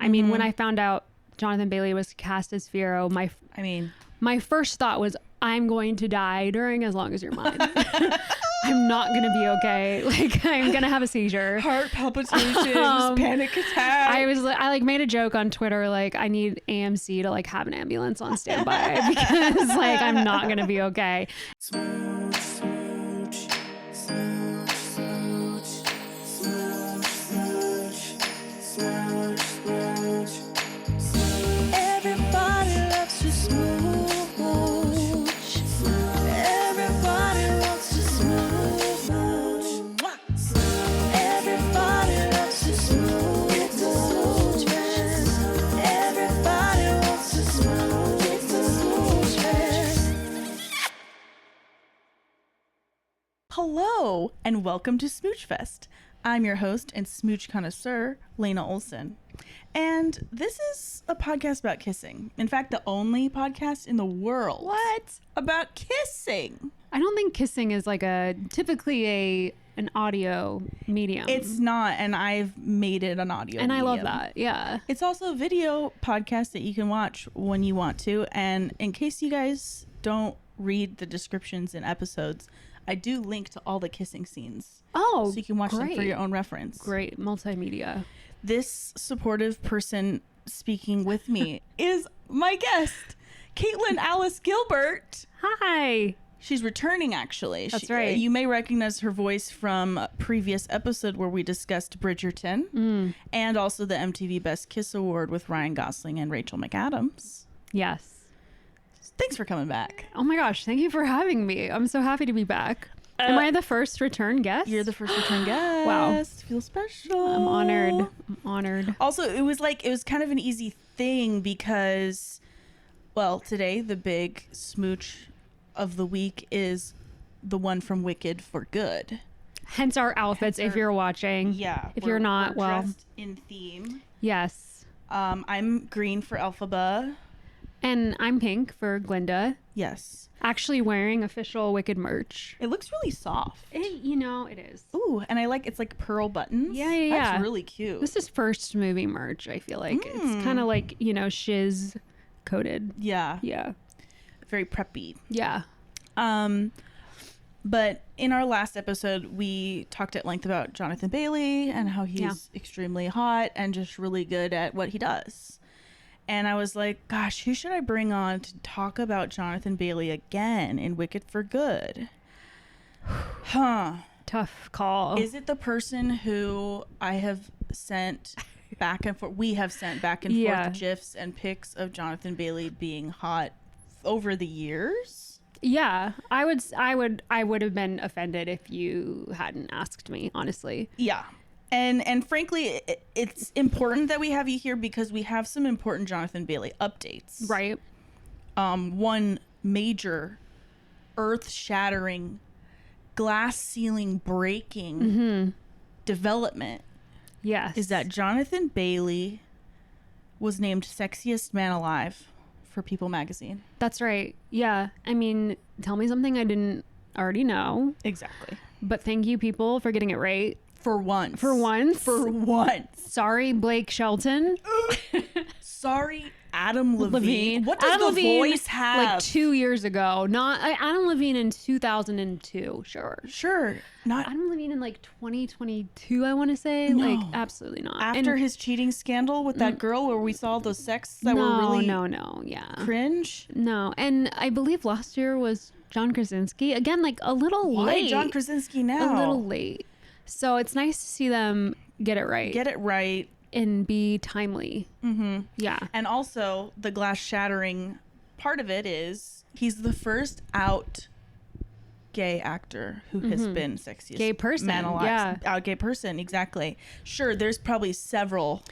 I mean, when I found out Jonathan Bailey was cast as Fiyero, my first thought was, I'm going to die during As Long As You're Mine. I'm not going to be okay. Like, I'm going to have a seizure. Heart palpitations, panic attack. I made a joke on Twitter, like, I need AMC to like have an ambulance on standby because like, I'm not going to be okay. Smooch, smooch, smooch, smooch, smooch, smooch, smooch, smooch. Everybody loves to smooch. Everybody wants to smooch. Everybody loves to smooch. Everybody wants to smooch. It's a Smooch Fest. Hello, and welcome to Smooch Fest. I'm your host and smooch connoisseur, Lena Olson. And this is a podcast about kissing. In fact, the only podcast in the world about kissing. I don't think kissing is like typically an audio medium. It's not, and I've made it an audio medium. I love that, yeah. It's also a video podcast that you can watch when you want to. And in case you guys don't read the descriptions in episodes, I do link to all the kissing scenes. Oh, so you can watch them for your own reference. Great multimedia. This supportive person speaking with me is my guest, Caitlin Alice Gilbert. Hi. She's returning, actually. That's right. You may recognize her voice from a previous episode where we discussed Bridgerton and also the MTV Best Kiss Award with Ryan Gosling and Rachel McAdams. Yes. Thanks for coming back. Oh my gosh, thank you for having me. I'm so happy to be back. Am I the first return guest? You're the first return guest. Wow. Feels special. I'm honored. Also, it was kind of an easy thing because, well, today the big smooch of the week is the one from Wicked for Good. Hence our outfits, if you're watching. Yeah. If you're not, we're well. dressed in theme. Yes. I'm green for Elphaba. And I'm pink for Glinda. Yes. Actually wearing official Wicked merch. It looks really soft. It is. Ooh, and it's like pearl buttons. Yeah. That's really cute. This is first movie merch, I feel like. It's kind of like, shiz coated. Yeah. Yeah. Very preppy. Yeah. But in our last episode, we talked at length about Jonathan Bailey and how he's extremely hot and just really good at what he does. And I was like, gosh, who should I bring on to talk about Jonathan Bailey again in Wicked for Good? Tough call. Is it the person who I have sent back and forth? We have sent back and forth GIFs and pics of Jonathan Bailey being hot over the years? Yeah, I would have been offended if you hadn't asked me, honestly. Yeah. And frankly, it's important that we have you here because we have some important Jonathan Bailey updates. Right. One major earth-shattering, glass ceiling breaking development is that Jonathan Bailey was named Sexiest Man Alive for People magazine. That's right. Yeah. I mean, tell me something I didn't already know. Exactly. But thank you, people, for getting it right. For once. Sorry, Blake Shelton. Sorry, Adam Levine. What does Adam the Levine, voice have? Like 2 years ago. Not Adam Levine in 2002. Sure. Not Adam Levine in like 2022, I want to say. No. Like, absolutely not. After his cheating scandal with that girl where we saw those sex that were really cringe. No. And I believe last year was John Krasinski. Again, like a little late. Why John Krasinski now? A little late. So it's nice to see them get it right. And be timely. Mm-hmm. Yeah. And also, the glass shattering part of it is he's the first out gay actor who has been Sexiest gay person. Man Alive. Yeah. Out gay person, exactly. Sure, there's probably several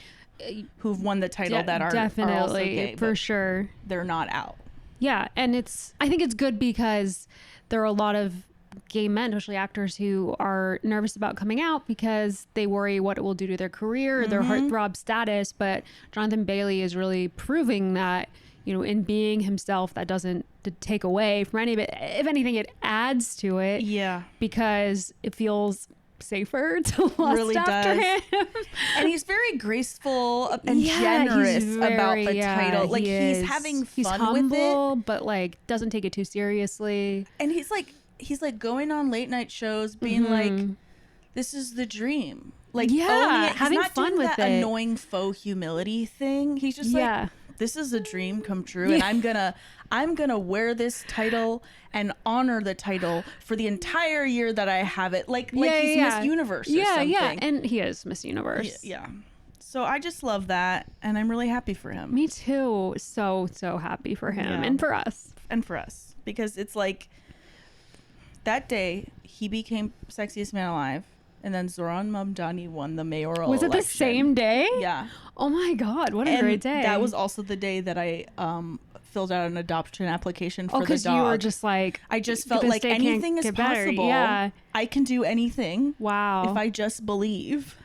who've won the title that are also gay, for sure. They're not out. Yeah, and I think it's good because there are a lot of gay men, especially actors, who are nervous about coming out because they worry what it will do to their career, their heartthrob status. But Jonathan Bailey is really proving that, in being himself, that doesn't take away from any of it. If anything, it adds to it. Yeah. Because it feels safer to lust Really after does. him. And he's very graceful and Yeah, generous he's about the yeah, title. Like he he's is. having He's fun humble, with it. but like doesn't take it too seriously. And he's like going on late night shows being like, this is the dream. Like Yeah, owning it. He's having not fun doing with that it. annoying faux humility thing. He's just Yeah. like, this is a dream come true, and I'm gonna wear this title and honor the title for the entire year that I have it. Like he's Miss Universe or something. Yeah, and he is Miss Universe. Yeah. So I just love that, and I'm really happy for him. Me too. So happy for him Yeah. and for us. And for us, because it's like that day he became sexiest man alive, and then Zoran Mamdani won the mayoral Was it the election. same day? Yeah. Oh my God, what a And great day. that was also the day that I filled out an adoption application for the because dog. you were just like, I just felt this like day can't anything is get better. possible. Yeah. I can do anything Wow. if I just believe.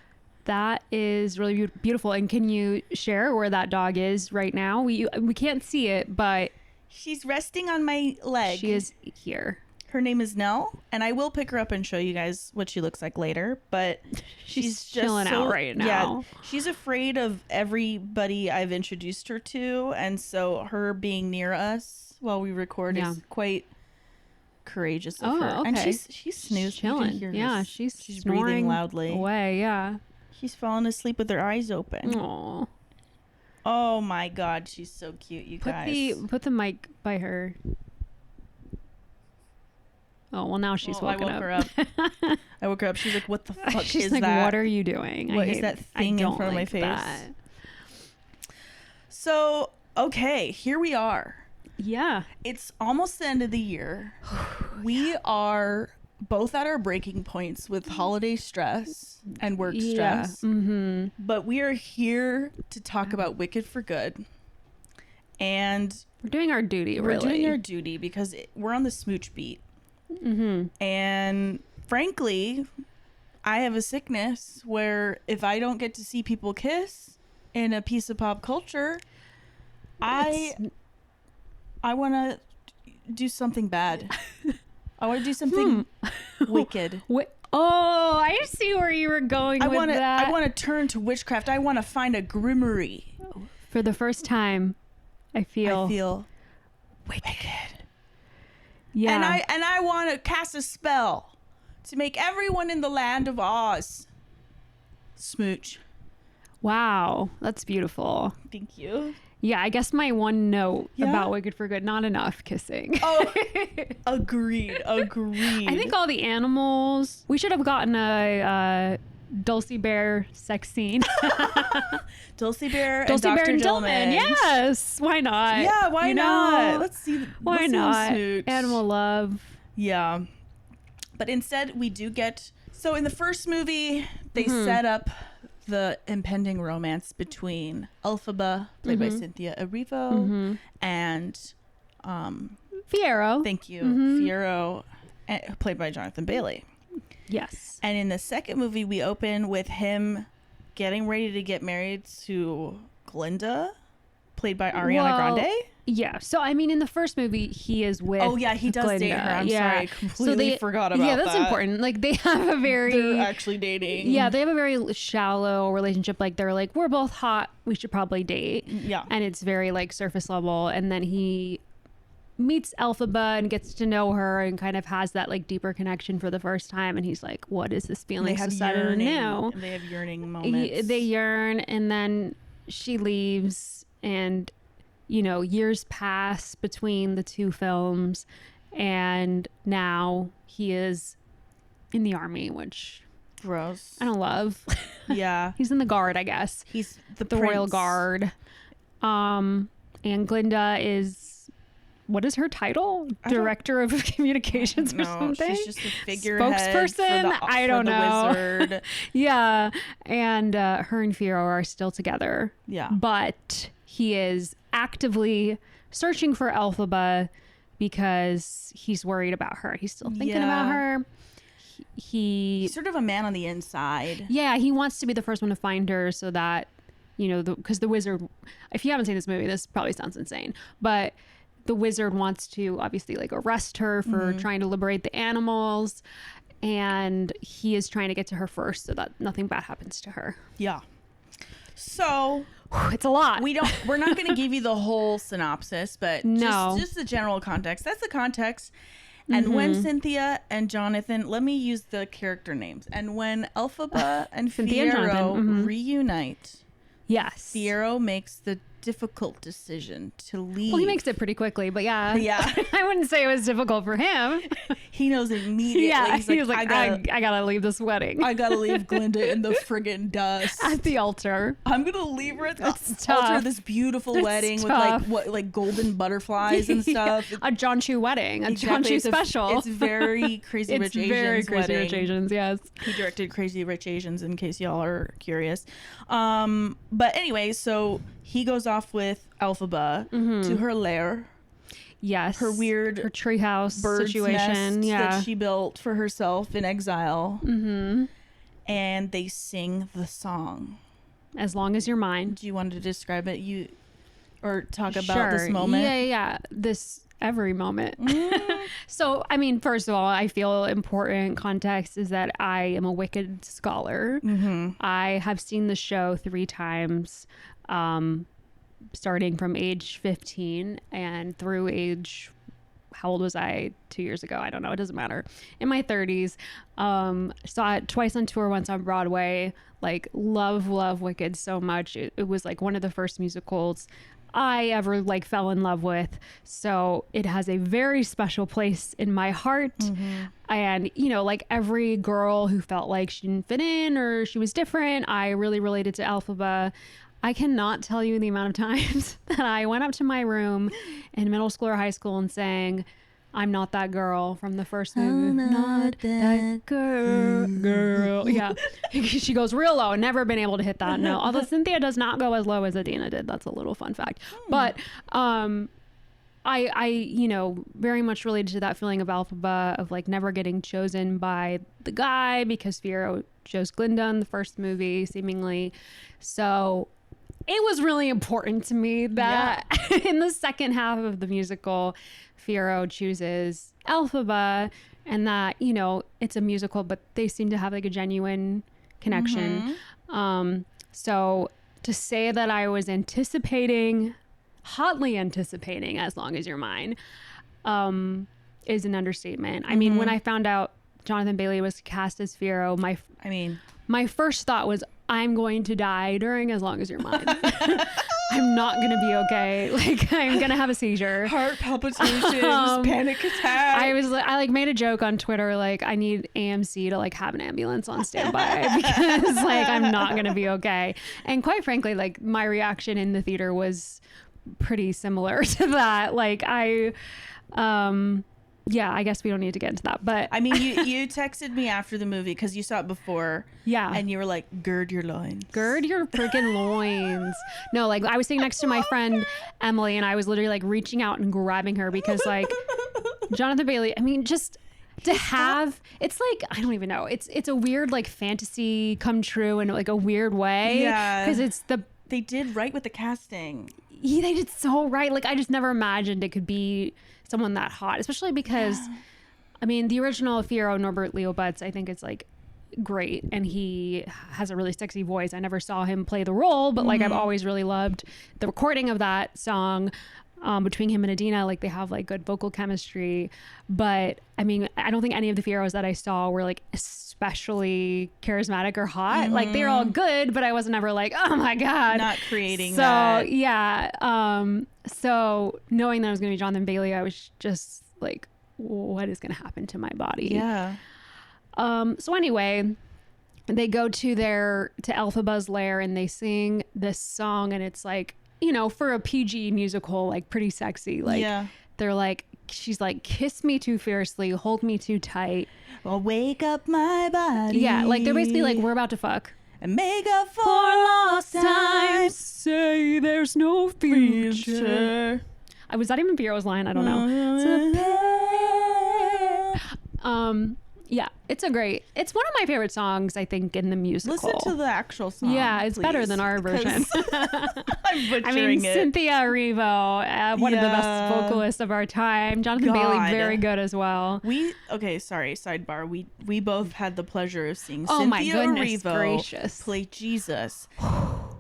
That is really beautiful. And can you share where that dog is right now? We can't see it, but She's resting on my leg. she is here. Her name is Nell, and I will pick her up and show you guys what she looks like later. But She's just chilling out right now. Yeah, she's afraid of everybody I've introduced her to, and so her being near us while we record is quite courageous of her. And okay. she's snoozed. You can chilling. hear her Yeah, she's breathing snoring loudly. away. Yeah. She's fallen asleep with her eyes open. Aw. Oh my God, she's so cute, you guys. Put the mic by her. Oh well, now she's Well, woken I woke her up. I woke her up. She's like, "What the fuck She's is like, that? "What are you doing? What I is hate- that I thing in don't front of my like face?" that." So, okay, here we are. Yeah. It's almost the end of the year. We are both at our breaking points with holiday stress and work Yeah. stress. Mm-hmm. But we are here to talk about Wicked for Good. And We're doing our duty. we're Really. doing our duty because we're on the smooch beat. Mm-hmm. And frankly, I have a sickness where if I don't get to see people kiss in a piece of pop culture, I want to do something bad. I want to do something wicked. Oh, I see where you were going with that. I want to turn to witchcraft. I want to find a grimoire. For the first time, I feel wicked. yeah. And I want to cast a spell to make everyone in the land of Oz smooch. Wow, that's beautiful. Thank you. Yeah, I guess my one note Yeah? about Wicked for Good, not enough kissing. Oh, agreed. I think all the animals. We should have gotten a Dulcie Bear sex scene. Dulcie Bear and Dulcie Dr. Bear and Dillman. Dillman. Yes, why not? Yeah, why You not? know? Let's see. Why let's see them not? smooch. Animal love. Yeah. But instead, we do get. So in the first movie, they Mm-hmm. set up the impending romance between Elphaba, played by Cynthia Erivo, and Fiyero. thank you, Mm-hmm. Fiyero, played by Jonathan Bailey. Yes. And in the second movie, we open with him getting ready to get married to Glinda, played by Ariana Grande. Yeah. So I mean, in the first movie, he is with. Oh yeah, he does Glinda. date her. I'm yeah. sorry, I completely forgot about Yeah, that. that's important. Like they have a very. They're actually dating. Yeah, they have a very shallow relationship. Like they're like, we're both hot. We should probably date. Yeah. And it's very like surface level. And then he meets Elphaba and gets to know her and kind of has that like deeper connection for the first time. And he's like, what is this feeling They so have sudden and yearning. new? They have yearning moments. They yearn, and then she leaves, and you know, years pass between the two films, and now he is in the army, which Gross. I don't love. Yeah. He's in the guard, I guess, He's the Royal prince. Guard. And Glinda is, what is her title? I don't- Director of Communications or No, something? she's just a figurehead. Spokesperson? I don't the know. Wizard. Yeah, and her and Fiyero are still together. Yeah. But he is actively searching for Elphaba because he's worried about her. He's still thinking about Yeah. her. He's sort of a man on the inside. Yeah, he wants to be the first one to find her so that, you know, because the wizard, if you haven't seen this movie, this probably sounds insane, but the wizard wants to obviously like arrest her for trying to liberate the animals. and he is trying to get to her first so that nothing bad happens to her. Yeah. So It's a lot. we're not going to give you the whole synopsis, but No. just the general context. That's the context. And when Cynthia and Jonathan, let me use the character names. And when Elphaba and Cynthia and Fiyero Jonathan, reunite, Yes. Fiyero makes the difficult decision to leave. Well, he makes it pretty quickly, but yeah. Yeah. I wouldn't say it was difficult for him. He knows immediately. Yeah. He's He was like, I gotta leave this wedding gotta leave Glinda in the friggin' dust. at the altar. I'm gonna leave her at the It's altar tough. of this beautiful It's wedding tough. with like golden butterflies and Yeah. stuff. A John Chu wedding, a John Exactly. Chu It's special. It's very Crazy It's Rich Asians very Crazy wedding. Rich Asians, yes. He directed Crazy Rich Asians, in case y'all are curious. But anyway, so he goes off with Elphaba to her lair, Yes. her weird her treehouse bird's situation. nest Yeah. that she built for herself in exile. Mm-hmm. And they sing the song. As long as you're mine. Do you want to describe it? Or talk about Sure. this moment? Yeah. This every moment. So, I mean, first of all, I feel important context is that I am a Wicked scholar. Mm-hmm. I have seen the show 3 times, starting from age 15 and through age, how old was I 2 years ago? I don't know. It doesn't matter. In my 30s, saw it twice on tour, once on Broadway. Like, love Wicked so much. It was like one of the first musicals I ever like fell in love with. So it has a very special place in my heart. And, you know, like every girl who felt like she didn't fit in or she was different, I really related to Elphaba. I cannot tell you the amount of times that I went up to my room in middle school or high school and sang I'm Not That Girl from the first movie. Not that girl. Yeah. She goes real low. Never been able to hit that note. Although Cynthia does not go as low as Adina did. That's a little fun fact. But I you know, very much related to that feeling of Elphaba, of like never getting chosen by the guy because Fiyero chose Glinda in the first movie, seemingly. So it was really important to me that in the second half of the musical, Fiyero chooses Elphaba, and that, you know, it's a musical, but they seem to have like a genuine connection. So to say that I was hotly anticipating As Long As You're Mine, is an understatement. I mean, when I found out Jonathan Bailey was cast as Fiyero, my first thought was, I'm going to die during As Long As You're Mine. I'm not going to be okay. Like, I'm going to have a seizure. Heart palpitations, panic attack. I like made a joke on Twitter, like, I need AMC to like have an ambulance on standby because like I'm not going to be okay. And quite frankly, like my reaction in the theater was pretty similar to that. Like yeah, I guess we don't need to get into that, but I mean, you texted me after the movie because you saw it before. Yeah. And you were like, gird your loins. Gird your freaking loins. No, like I was sitting next to my friend Emily and I was literally like reaching out and grabbing her because like Jonathan Bailey, I mean, just to have, it's like, I don't even know. It's a weird like fantasy come true in like a weird way. Yeah. Because they did right with the casting. Yeah, they did so right. Like I just never imagined it could be someone that hot, especially because I mean the original Fiyero, Norbert Leo Butz, I think it's like great and he has a really sexy voice. I never saw him play the role, but like I've always really loved the recording of that song between him and Adina. Like they have like good vocal chemistry, but I mean I don't think any of the Fiyeros that I saw were like especially charismatic or hot. Like they're all good, but I wasn't ever like, oh my god, Not creating so that. yeah so knowing that it was gonna be Jonathan Bailey, I was just like, what is gonna happen to my body? Yeah. So anyway, they go to Elphaba's lair and they sing this song, and it's like, you know, for a PG musical, like pretty sexy. Like they're like, she's like, kiss me too fiercely, hold me too tight. Well, wake up my body. Yeah, like they're basically like, we're about to fuck. And make up for lost time. Say there's no future. Was that even Fiyero's line? I don't know. Yeah, it's one of my favorite songs, I think, in the musical. Listen to the actual song. Yeah, it's better than our version. I'm butchering I mean, it. Cynthia Erivo, one of the best vocalists of our time. Jonathan Bailey, God. very good as well. Sorry, sidebar. We both had the pleasure of seeing Oh my Cynthia goodness Erivo gracious. play Jesus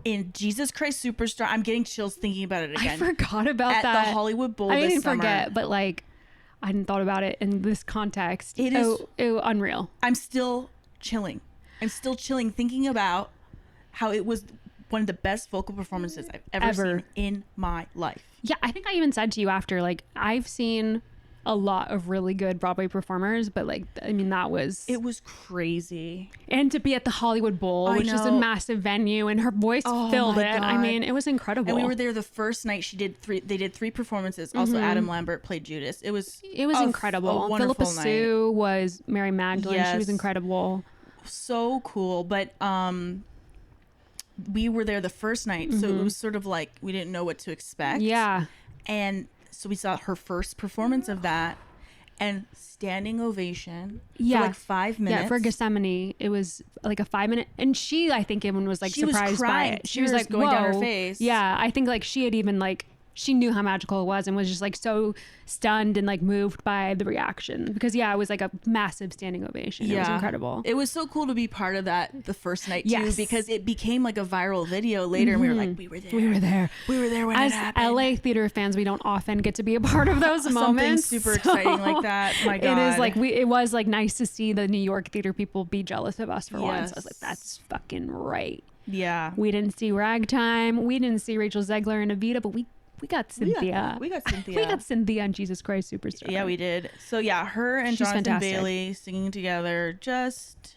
in Jesus Christ Superstar. I'm getting chills thinking about it again. I forgot about at that. the Hollywood Bowl I this didn't summer. forget, but like, I hadn't thought about it in this context. It is unreal. I'm still chilling thinking about how it was one of the best vocal performances I've ever seen in my life. Yeah, I think I even said to you after, like, I've seen a lot of really good Broadway performers, but like, I mean, It was crazy. and to be at the Hollywood Bowl, which is a massive venue, and her voice filled my it. God. I mean, it was incredible. And we were there the first night. They did three performances. Also, Adam Lambert played Judas. It was incredible. A wonderful Philippa night. Sue was Mary Magdalene. She was Yes. incredible. So cool. But we were there the first night, so it was sort of like we didn't know what to expect. Yeah. And so we saw her first performance of that, and standing ovation for like 5 minutes. Yeah, for Gethsemane, it was like a 5-minute, and she, I think, even was like She was surprised by crying, it. She was tears like, going down her "Whoa." face. Yeah, I think like she had even like she knew how magical it was and was just like so stunned and like moved by the reaction because it was like a massive standing ovation. It was incredible. It was so cool to be part of that the first night too, Yes. because it became like a viral video later, and we were like, we were there. We were there. We were there when As it happened. LA theater fans, we don't often get to be a part of those Something moments. super exciting like that. My God. It is like it was like nice to see the New York theater people be jealous of us for once. I was like, Yes. that's fucking right. Yeah. We didn't see Ragtime. We didn't see Rachel Zegler and Evita, but we got Cynthia. We got Cynthia. We got Cynthia on Jesus Christ Superstar. Yeah, we did. So yeah, her and She's Jonathan fantastic. Bailey singing together, just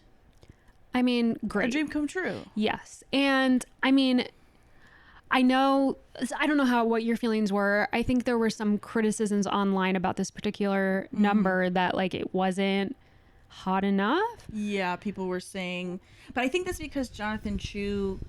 I mean, great. a dream come true. Yes. And I mean, I don't know what your feelings were. I think there were some criticisms online about this particular number that like it wasn't hot enough. Yeah, people were saying, but I think that's because Jonathan Chu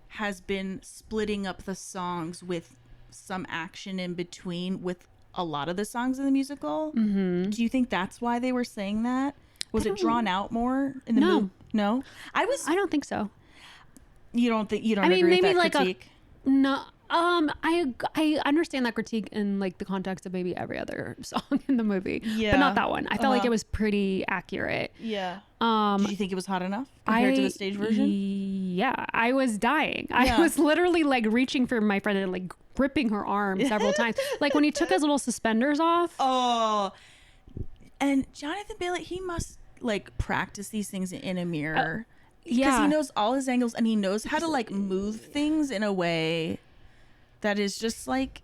has been splitting up the songs with some action in between with a lot of the songs in the musical. Mm-hmm. Do you think that's why they were saying that? Was it drawn out more in the No. movie? No, I don't think so. You don't think you don't I mean, agree with maybe that like critique? No. I understand that critique in like the context of maybe every other song in the movie, Yeah. but not that one. I felt like it was pretty accurate. Yeah. Did you think it was hot enough compared to the stage version? Yeah, I was dying. Yeah. I was literally like reaching for my friend and like gripping her arm several times. Like when he took his little suspenders off. Oh, and Jonathan Bailey, he must like practice these things in a mirror. Because yeah. he knows all his angles and he knows how to like move things in a way that is just like,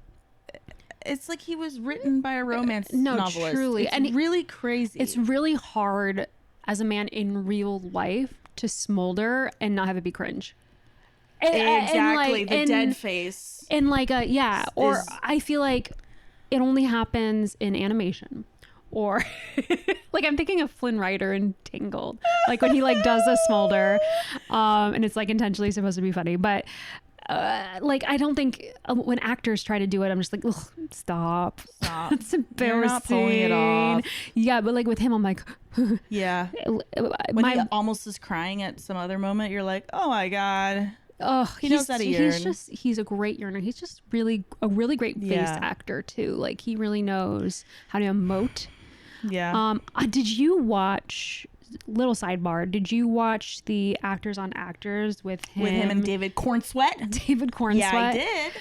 it's like he was written by a romance novelist. Truly. It's And really crazy. It's really hard as a man in real life to smolder and not have it be cringe. exactly the dead face. And like or is- I feel like it only happens in animation. Or like I'm thinking of Flynn Rider in Tangled, like when he like does a smolder, and it's like intentionally supposed to be funny, but like I don't think when actors try to do it, I'm just like, ugh, stop. It's embarrassing. You're not pulling it off. Yeah, but like with him, I'm like, Yeah. When he almost is crying at some other moment, you're like, oh my God. oh, He knows how to yearn. He's a great yearner. He's just a really great face Yeah. actor too. Like he really knows how to emote. Yeah. Did you watch, little sidebar, did you watch the Actors on Actors with him and David Cornsweet? David Cornsweet? Yeah, I did.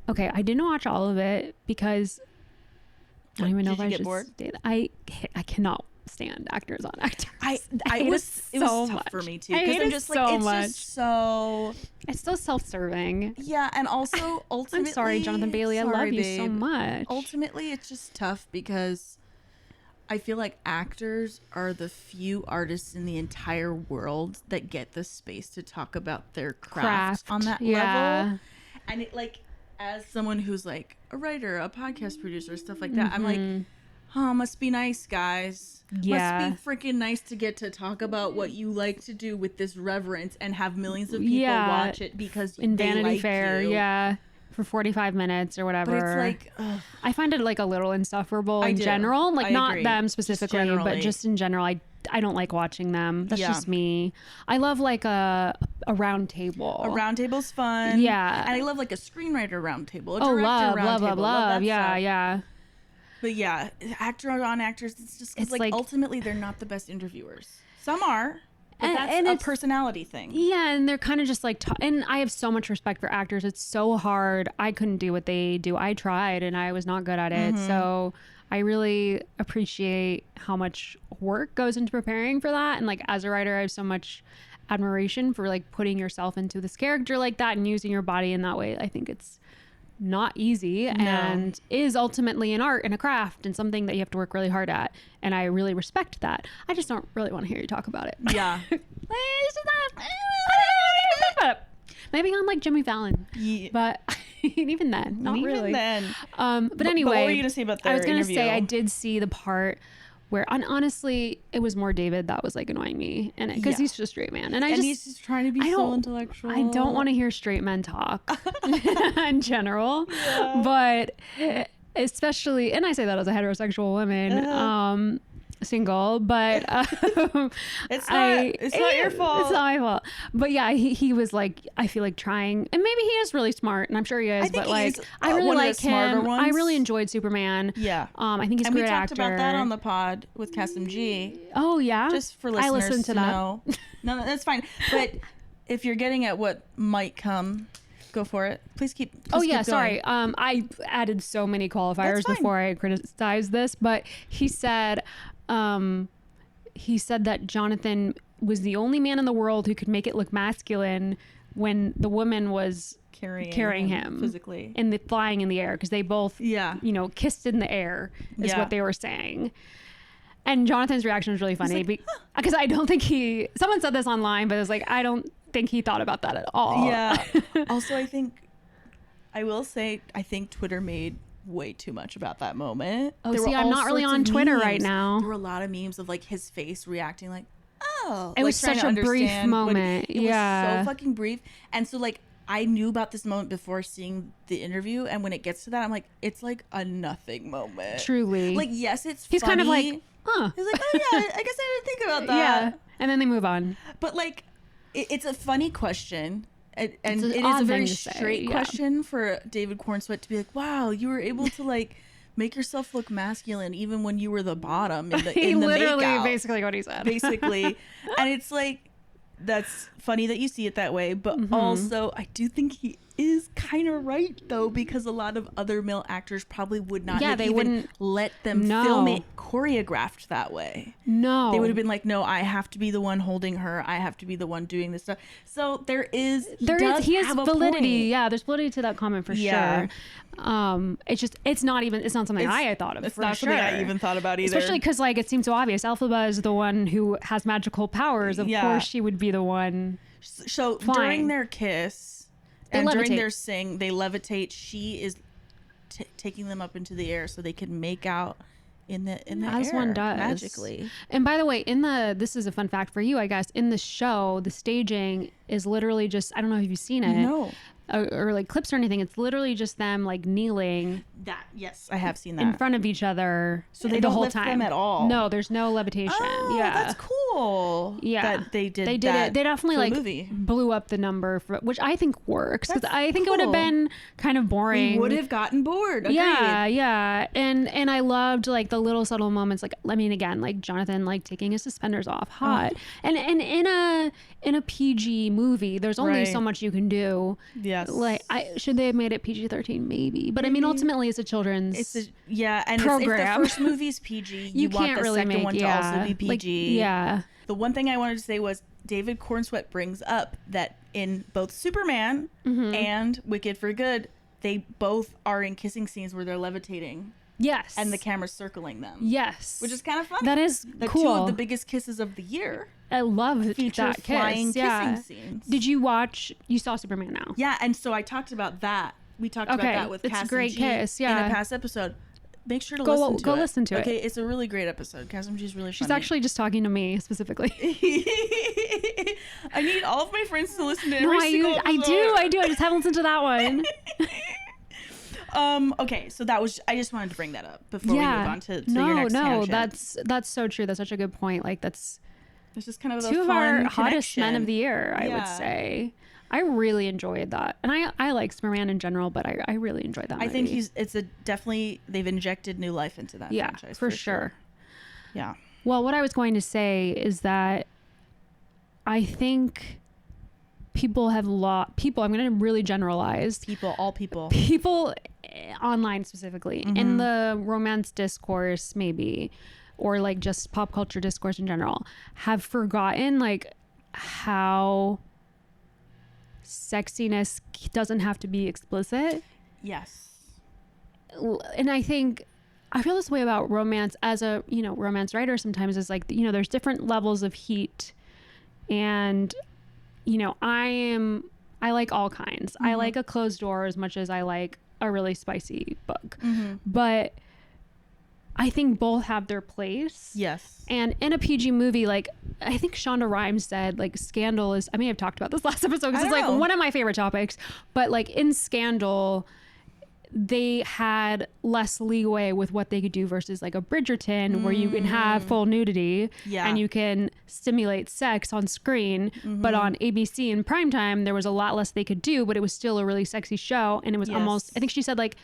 Okay, I didn't watch all of it because I don't even know Did if you I get should bored? say that. I cannot stand Actors on Actors. It was tough for me too, because I'm just like, it's just so, it's so self-serving. yeah, and also ultimately, I'm sorry, Jonathan Bailey. I love sorry, you so babe. much. Ultimately, it's just tough because I feel like actors are the few artists in the entire world that get the space to talk about their craft on that level. And it like, as someone who's like a writer, a podcast producer, stuff like that, I'm like, oh, must be nice, guys. Yeah. Must be freaking nice to get to talk about what you like to do with this reverence and have millions of people watch it because in they Vanity like Fair, you. yeah, for 45 minutes or whatever. But it's like, ugh. I find it like a little insufferable in do. general, like I not agree. them Just specifically, but generally. just in general. I don't like watching them. That's Yeah. just me. I love like a round table. A round table's fun. Yeah. And I love like a screenwriter round table. A Oh, director love, round love, love, table. love. that Yeah, stuff. yeah. But yeah, actor on actors, it's just 'cause, It's like like- ultimately they're not the best interviewers. Some are, but And- that's and a it's- personality thing. Yeah, and they're kind of just like, and I have so much respect for actors. It's so hard. I couldn't do what they do. I tried, and I was not good at it. So I really appreciate how much work goes into preparing for that. And like as a writer, I have so much admiration for like putting yourself into this character like that and using your body in that way. I think it's not easy and is ultimately an art and a craft and something that you have to work really hard at. And I really respect that. I just don't really want to hear you talk about it. Yeah. It's just not- Maybe on like Jimmy Fallon, Yeah. but even then, not Even really. then. But anyway, what were you gonna say about I was their gonna interview? say I did see the part where, and honestly, it was more David that was like annoying me, and because Yeah. he's just a straight man, and he's just trying to be I so don't- intellectual. I don't want to hear straight men talk in general, but especially, and I say that as a heterosexual woman, single, but It's not your fault. It's not my fault. But yeah, he was like, I feel like trying, and maybe he is really smart, and I'm sure he is. I think but he like, is, I really one of the like smarter him. ones. I really enjoyed Superman. Yeah. I think he's a And we great talked actor. about that on the pod with Kasim G. Oh yeah, Just for listeners I listened to that. know. No, that's fine. But if you're getting at what might come, go for it. Please keep. Oh keep yeah, going. sorry. I added so many qualifiers That's fine. before I criticized this, but he said that Jonathan was the only man in the world who could make it look masculine when the woman was carrying him physically. and flying in the air, because they both, Yeah. kissed in the air is Yeah. what they were saying. And Jonathan's reaction was really funny because I don't think someone said this online, but it was like, I don't think he thought about that at all. Yeah. Also, I will say, I think Twitter made way too much about that moment. Oh, There were see, I'm all not really sorts on of Twitter memes. right now. There were a lot of memes of like his face reacting like, oh. It was like, such trying to a brief understand what moment. It was Yeah. so fucking brief. And so like, I knew about this moment before seeing the interview. And when it gets to that, I'm like, it's like a nothing moment. Truly. Like, yes, it's He's funny. kind of like, huh. He's like, oh yeah, I guess I didn't think about that. Yeah. And then they move on. But like, it's a funny question. And It's an it is odd a very thing to say, straight yeah. question for David Cornsweet to be like, wow, you were able to like make yourself look masculine even when you were the bottom in the He in the literally makeout, basically what he said. basically. And it's like, that's funny that you see it that way, but Mm-hmm. also I do think he is kind of right though, because a lot of other male actors probably would not Yeah, have they even wouldn't- let them No. film it choreographed that way. No. They would have been like, no, I have to be the one holding her. I have to be the one doing this stuff. So he He has have a validity. point. Yeah, there's validity to that comment for Yeah. sure. It's not something I had thought of. It's for not sure. something I even thought about either. Especially because like it seems so obvious. Elphaba is the one who has magical powers. Of Yeah. course, she would be the one. So Flying. during their kiss They and during levitate. their sing, they levitate. She is taking them up into the air so they can make out in the As air one does magically. And by the way, this is a fun fact for you, I guess. In the show, the staging is literally just, I don't know if you've seen it. No. Or like clips or anything. It's literally just them like kneeling Yes, I have seen that. in front of each other. So they the don't whole lift them time at all? No, there's no levitation. Oh, yeah, that's cool. Yeah, that they did. They did that it. They definitely for the like movie. blew up the number, which I think works, because That's I think it would have cool. been kind of boring. We would have gotten bored. Agreed. Yeah, and I loved like the little subtle moments, like I mean, again, like Jonathan like taking his suspenders off, hot, and in a PG movie, there's only Right. so much you can do. Yes. Like, should they have made it PG-13? Maybe, but I mean, ultimately, it's a children's. And program. if the first movie's PG, you want can't the really second make one to also be PG. Like, yeah. The one thing I wanted to say was David Cornsweet brings up that in both Superman Mm-hmm. and Wicked for Good, they both are in kissing scenes where they're levitating Yes. and the camera's circling them. Yes. Which is kind of funny. That is That cool. two of the biggest kisses of the year I love feature that flying kiss. Yeah. kissing scenes. Did you saw Superman now? Yeah, and so I talked about that. We talked about Okay, that with it's a Cass great and G kiss, in yeah. a past episode. Make sure to Go listen to it. listen to it. Okay, it's a really great episode. Cass and G's really She's funny. actually just talking to me specifically. I need all of my friends to listen to No, every single I episode. do. I just haven't listened to that one. Okay, so that was, I just wanted to bring that up before we move on to your next tangent. that's so true. That's such a good point. Like that's It's just kind of a two of fun our hottest connection. men of the year, I would Yeah. say. I really enjoyed that, and I like Superman in general, but I really enjoyed that movie. I think it's a definitely, they've injected new life into that franchise for sure. Yeah. Well, what I was going to say is that I think people have people, I'm going to really generalize, All people. people online specifically, Mm-hmm. in the romance discourse maybe, or like just pop culture discourse in general, have forgotten like how sexiness doesn't have to be explicit. Yes. And I think I feel this way about romance as a, romance writer sometimes, is like, there's different levels of heat, and I like all kinds. I like a closed door as much as I like a really spicy book. But I think both have their place. Yes. And in a PG movie, like I think Shonda Rhimes said, like Scandal is, I may have talked about this last episode because it's like one of my favorite topics, but like in Scandal, they had less leeway with what they could do versus like a Bridgerton where you can have full nudity and you can stimulate sex on screen, but on ABC in primetime, there was a lot less they could do, but it was still a really sexy show. And it was almost, I think she said like,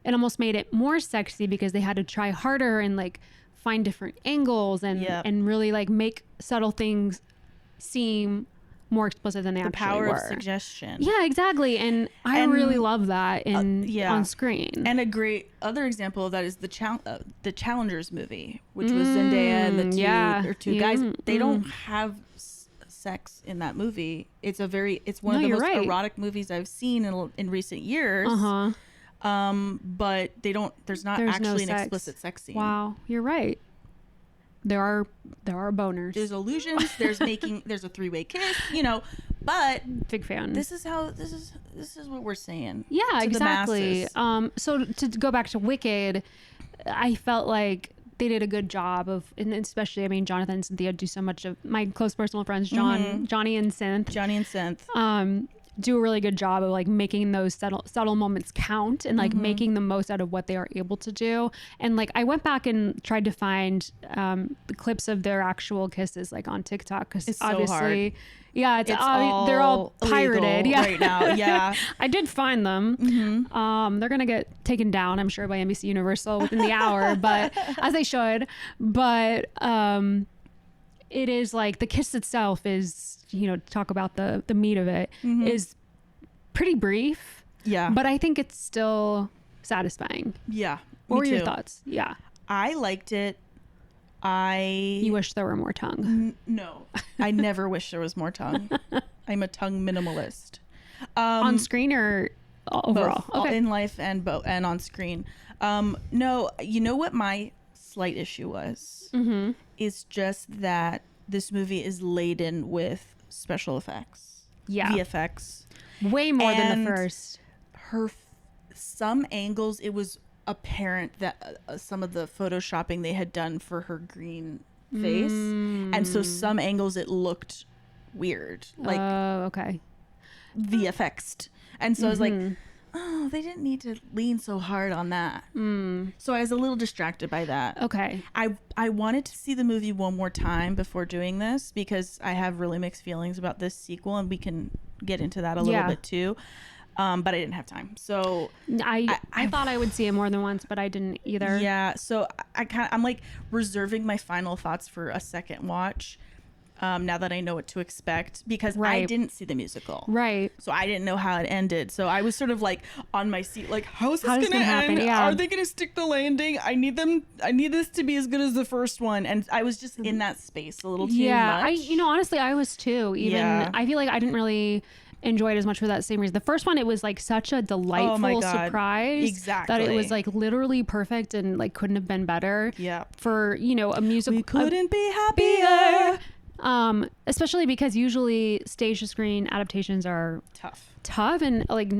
it almost made it more sexy because they had to try harder and like find different angles and really like make subtle things seem more explicit than they actually power were. of suggestion. Yeah, exactly. And I really love that on screen. And a great other example of that is the Challengers movie, which was Zendaya and the two guys. They don't have sex in that movie. It's one of the most erotic movies I've seen in recent years. But there's actually an explicit sex scene. Wow, you're right. There are boners. There's illusions. There's a three-way kiss. But big fan. This is what we're saying. Yeah, to exactly. The masses. So to go back to Wicked, I felt like they did a good job of, and especially, I mean, Jonathan and Cynthia do so much of my close personal friends, Johnny and Synth. Do a really good job of like making those subtle moments count and like making the most out of what they are able to do. And like I went back and tried to find the clips of their actual kisses like on TikTok, because obviously, they're all pirated right now. Yeah, I did find them. They're gonna get taken down, I'm sure, by NBC Universal within the hour, but as they should. But it is like the kiss itself is, talk about the meat of it, is pretty brief. Yeah. But I think it's still satisfying. Yeah. What were your thoughts? Yeah. I liked it. You wish there were more tongue. No. I never wish there was more tongue. I'm a tongue minimalist. On screen or overall? Both, in life and on screen. No, you know what my slight issue was? Is just that this movie is laden with special effects. Yeah. VFX. Way more than the first. Some angles, it was apparent that some of the photoshopping they had done for her green face. And so some angles it looked weird. Like, okay. VFX'd. And so I was like, oh, they didn't need to lean so hard on that. So I was a little distracted by that. Okay. I wanted to see the movie one more time before doing this because I have really mixed feelings about this sequel, and we can get into that a little bit too. But I didn't have time. So I thought I would see it more than once, but I didn't either. Yeah. So I'm like reserving my final thoughts for a second watch. Now that I know what to expect, because I didn't see the musical. Right. So I didn't know how it ended. So I was sort of like on my seat, like, how is this going to happen? Yeah. Are they going to stick the landing? I need this to be as good as the first one. And I was just in that space a little too much. Honestly, I was too. I feel like I didn't really enjoy it as much for that same reason. The first one, it was like such a delightful surprise. Exactly. That it was like literally perfect and like couldn't have been better. Yeah. For, a musical. We couldn't be happier. Especially because usually stage to screen adaptations are tough and like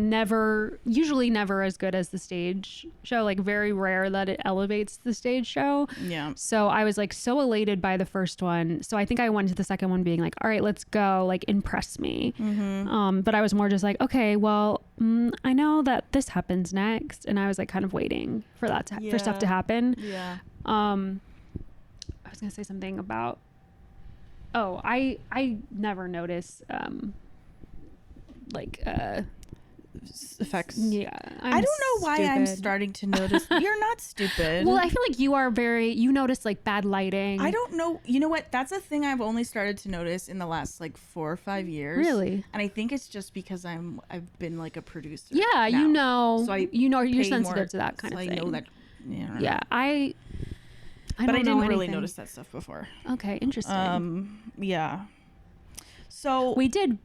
usually never as good as the stage show, like very rare that it elevates the stage show. Yeah. So I was like so elated by the first one. So I think I went to the second one being like, all right, let's go, like impress me. But I was more just like, okay, well, I know that this happens next. And I was like kind of waiting for that for stuff to happen. Yeah. I was going to say something about, I never notice, effects. Yeah. I don't know why I'm starting to notice. You're not stupid. Well, I feel like you notice like bad lighting. I don't know. You know what? That's a thing I've only started to notice in the last like 4 or 5 years. Really? And I think it's just because I've been like a producer. Yeah, now. So you're sensitive to that kind of thing. I know that. Yeah, I but I didn't really anything. notice that stuff before. Okay, interesting. Yeah. So we did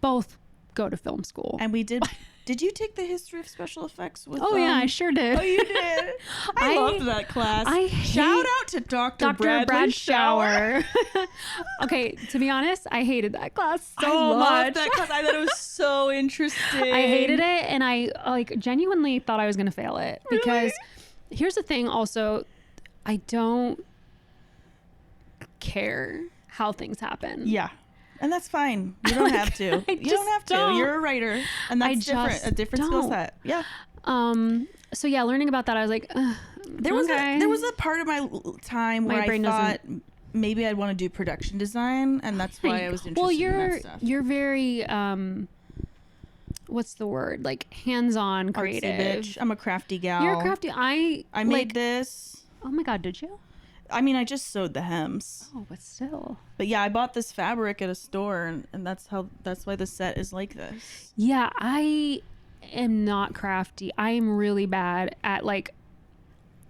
both go to film school, and we did. Did you take the history of special effects with? Yeah, I sure did. Oh, you did. I loved that class. Shout out to Dr. Brad Shower. Okay, to be honest, I hated that class so much. That class. I thought it was so interesting. I hated it, and I like genuinely thought I was gonna fail it because here's the thing. Also, I don't care how things happen. Yeah. And that's fine. You don't have to. You don't have to. You're a writer, and that's different. A different skill set. Yeah. So yeah, learning about that, I was like, there was a part of my time where I thought maybe I'd want to do production design, and that's why I was interested in that stuff. You're very what's the word? Like hands-on creative. Artsy bitch. I'm a crafty gal. You're crafty. I made this. Oh my God, did you? I mean, I just sewed the hems. Oh, but still. But yeah, I bought this fabric at a store, and that's why the set is like this. Yeah, I am not crafty. I am really bad at like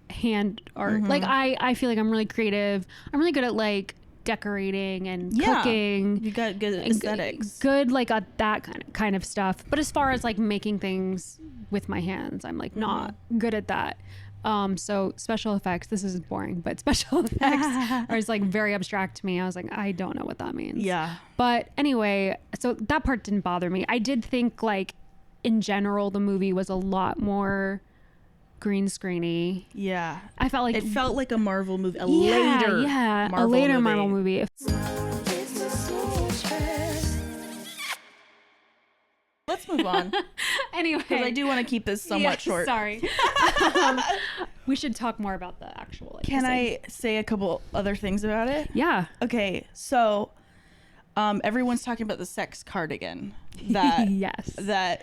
hand art. Like I feel like I'm really creative. I'm really good at like decorating and cooking. You got good aesthetics. Good like at that kind of stuff. But as far as like making things with my hands, I'm like not good at that. So special effects, this is boring, but special effects are like very abstract to me. I was like, I don't know what that means. Yeah. But anyway, so that part didn't bother me. I did think like in general, the movie was a lot more green screeny. Yeah. I felt like it felt like a Marvel movie, a later Marvel movie. Let's move on. Anyway, because I do want to keep this somewhat short. Sorry. We should talk more about the actual. Like, Can I say a couple other things about it? Yeah. Okay. So, everyone's talking about the sex cardigan that that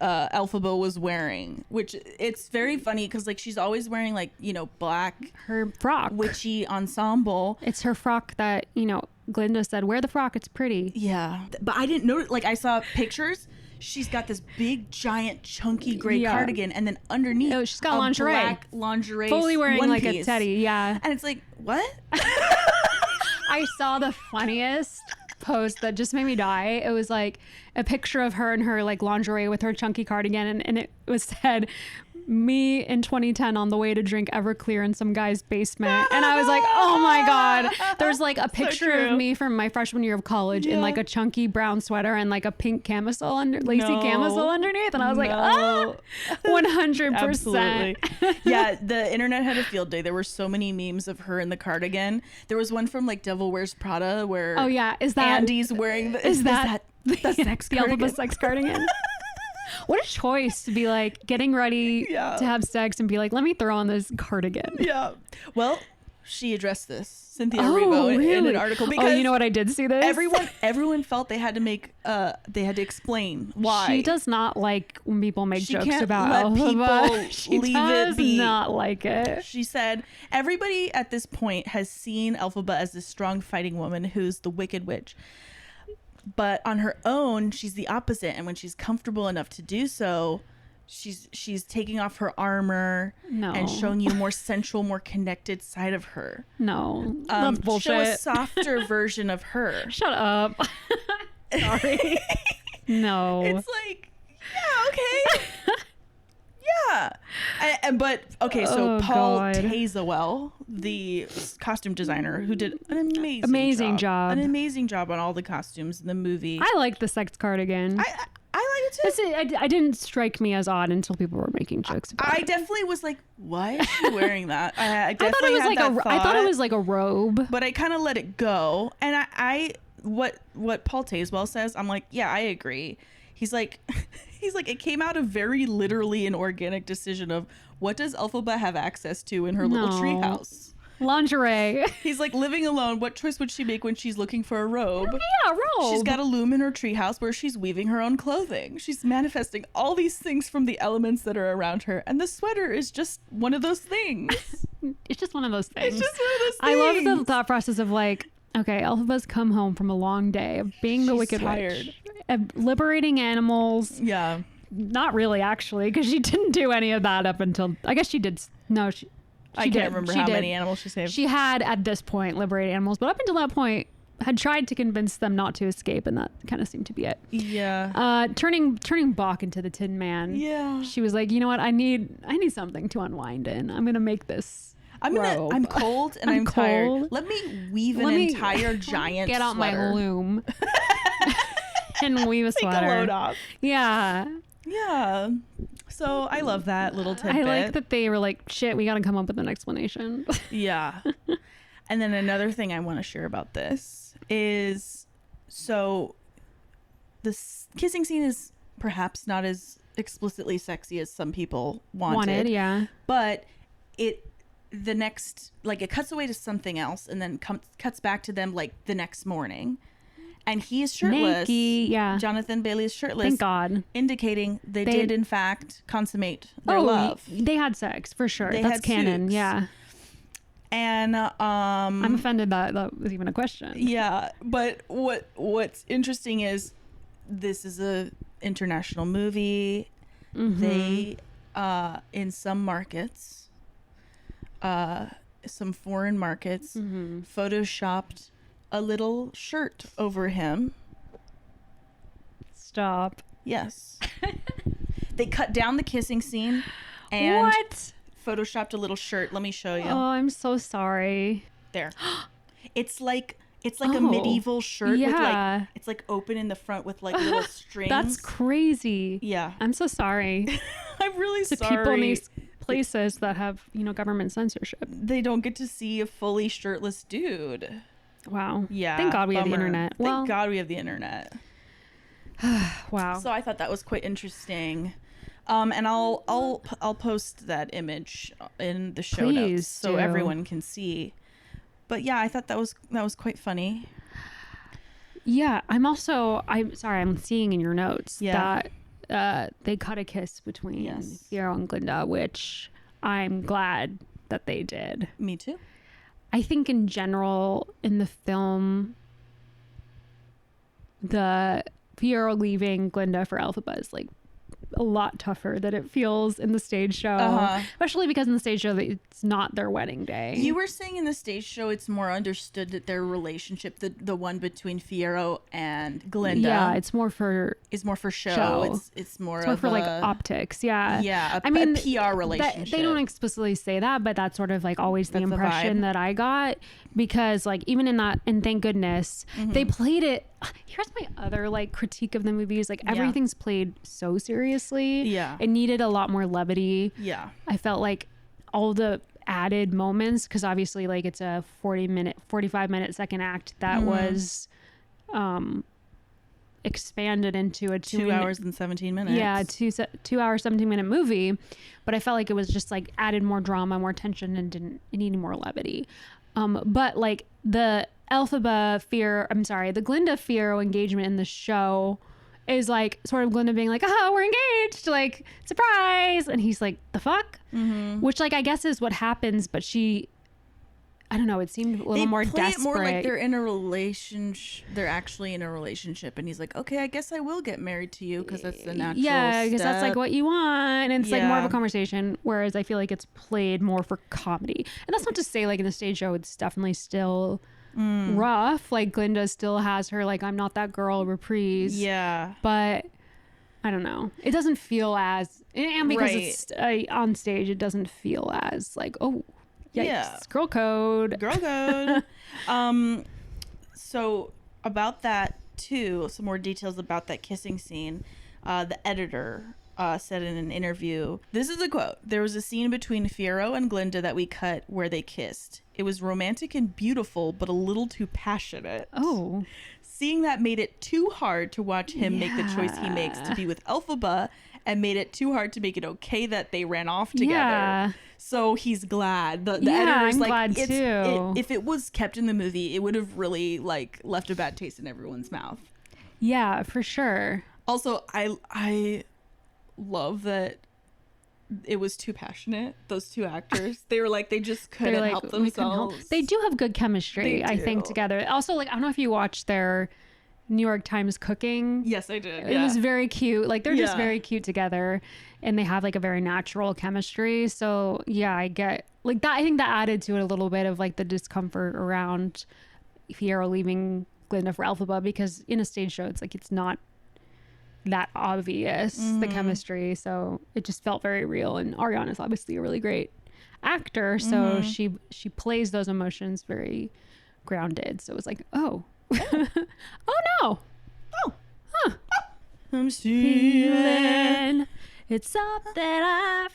Elphaba was wearing, which it's very funny because like she's always wearing like black her frock witchy ensemble. It's her frock that Glinda said, wear the frock, it's pretty. Yeah, but I didn't know. Like I saw pictures. She's got this big, giant, chunky gray cardigan, and then underneath, she's got lingerie, black lingerie, fully wearing like piece. a teddy. Yeah, and it's like, what? I saw the funniest post that just made me die. It was like a picture of her in her like lingerie with her chunky cardigan, and it was said, "Me in 2010 on the way to drink Everclear in some guy's basement." And I was like, oh my God. There's like a picture of me from my freshman year of college in like a chunky brown sweater and like a pink camisole lacy camisole underneath. And I was like, 100%. Absolutely. Yeah, the internet had a field day. There were so many memes of her in the cardigan. There was one from like Devil Wears Prada where is that Andy's wearing the sex cardigan? The Elphaba sex cardigan. What a choice to be like getting ready to have sex and be like, let me throw on this cardigan. Yeah. Well, she addressed this, Cynthia Erivo, in an article. Because you know what? I did see this. Everyone felt they had to explain why. She does not like when people make jokes can't about let Elphaba. She does not like it. She said, everybody at this point has seen Elphaba as this strong fighting woman who's the Wicked Witch. But on her own, she's the opposite. And when she's comfortable enough to do so, she's taking off her armor and showing you a more sensual, more connected side of her. No, that's bullshit. Show a softer version of her. Shut up. Sorry. No. It's like, yeah, okay. Yeah. But okay, so Oh, Paul God. Tazewell, the costume designer, who did an Amazing job. an amazing job on all the costumes in the movie. I like the sex cardigan. I like it too. I didn't strike me as odd until people were making jokes about I it. definitely was like, why is she wearing that? I I thought definitely it was had like that I thought it thought, was like a robe. but I kind of let it go. And what Paul Tazewell says, I'm like, yeah, I agree. He's like, it came out of very literally an organic decision of what does Elphaba have access to in her little No. treehouse? Lingerie. He's like, living alone, what choice would she make when she's looking for a robe? Yeah, robe. She's got a loom in her treehouse where she's weaving her own clothing. She's manifesting all these things from the elements that are around her. And the sweater is just one of those things. It's just one of those things. It's just one of those I things. love the thought process of like, okay, Elphaba's come home from a long day of being the She's Wicked tired. Witch, of liberating animals. Yeah. Not really, actually, because she didn't do any of that up until I guess she did. No, she I did. can't remember She how did. many animals she saved. She had at this point liberated animals, but up until that point, had tried to convince them not to escape, and that kind of seemed to be it. Yeah. Turning Bach into the Tin Man. Yeah. She was like, you know what? I need something to unwind in. I'm gonna make this. robe. I'm cold and I'm I'm tired. cold. Let me weave Let an me entire giant Get out sweater. my loom and weave a Take sweater. a load off. Yeah. Yeah. So I love that little tidbit. I like that they were like, shit, we got to come up with an explanation. Yeah. And then another thing I want to share about this is, so this kissing scene is perhaps not as explicitly sexy as some people wanted. Yeah. But it cuts away to something else and then cuts back to them like the next morning. And he is shirtless. Naked, yeah. Jonathan Bailey is shirtless. Thank God. Indicating they did in fact consummate their Oh, love. they had sex for sure. They That's had canon. suits. Yeah. And I'm offended that was even a question. yeah, but what's interesting is this is a international movie. Mm-hmm. They in some markets, some foreign markets, Mm-hmm. photoshopped a little shirt over him. Stop. Yes. They cut down the kissing scene and What? photoshopped a little shirt. Let me show you. Oh, I'm so sorry. There. It's like a Oh, medieval shirt with yeah. like it's like open in the front with like little strings. That's crazy. Yeah. I'm so sorry I'm really to sorry. people in these places that have, government censorship. They don't get to see a fully shirtless dude. Wow. Yeah. Thank God we have the bummer. internet. Thank Well, God we have the internet. wow. So I thought that was quite interesting. And I'll post that image in the show Please notes so do. everyone can see. But yeah, I thought that was quite funny. Yeah, I'm sorry, I'm seeing in your notes Yeah. that they cut a kiss between Yes. Fiyero and Glinda, which I'm glad that they did. Me too. I think in general in the film, the Fiyero leaving Glinda for Elphaba is like a lot tougher than it feels in the stage show, especially because in the stage show it's not their wedding day. You were saying in the stage show it's more understood that their relationship, the one between Fiyero and Glinda, yeah, it's more for is more for show. show. It's more it's more of for like a, optics. Yeah, yeah. I mean, a PR relationship. They don't explicitly say that, but that's sort of like always the That's the impression vibe. that I got, because like even in that, and thank goodness they played it. Here's my other like critique of the movie is like everything's played so seriously. Yeah. It needed a lot more levity. Yeah. I felt like all the added moments, because obviously like it's a 45-minute second act that was expanded into a 2 hours and 17 minutes. yeah, 2 hour 17-minute movie, but I felt like it was just like added more drama, more tension, and it needed more levity. But like the the Glinda Fiyero engagement in the show is like sort of Glinda being like, oh, we're engaged, like surprise, and he's like, the fuck, which like I guess is what happens, but I don't know, it seemed a little more play desperate. it more like they're in a relationship. They're actually in a relationship, and he's like, okay, I guess I will get married to you because that's the natural yeah, because that's like step. what you want, and it's like more of Yeah. a conversation, whereas I feel like it's played more for comedy. And that's not to say like in the stage show it's definitely still rough, like Glinda still has her like I'm not that girl reprise, Yeah. but I don't know. It doesn't feel as, and because Right. it's on stage, it doesn't feel as like, oh, yikes, Yeah. girl code. Girl code. So about that too, some more details about that kissing scene. The editor said in an interview, this is a quote: "There was a scene between Fiyero and Glinda that we cut where they kissed. It was romantic and beautiful, but a little too passionate. Oh, Seeing that made it too hard to watch him make the choice he makes to be with Elphaba, and made it too hard to make it okay that they ran off together." Yeah. So he's glad. The Yeah, editor's I'm like, glad too. if it was kept in the movie, it would have really like left a bad taste in everyone's mouth. yeah, for sure. Also, I love that it was too passionate. Those two actors, they were like, they just couldn't They're like, help "We couldn't themselves. help." They do have good chemistry, They I think, do. together. Also, like, I don't know if you watched their New York Times cooking. Yes, I did. It was very cute. Like, they're just Yeah. very cute together, and they have like a very natural chemistry. So yeah, I get like that. I think that added to it a little bit of like the discomfort around Fiyero leaving Glinda for Elphaba, because in a stage show, it's like it's not that obvious, the chemistry. So it just felt very real. And Ariana's obviously a really great actor, so she plays those emotions very grounded. So it was like, oh, oh no, I'm feeling it's up that I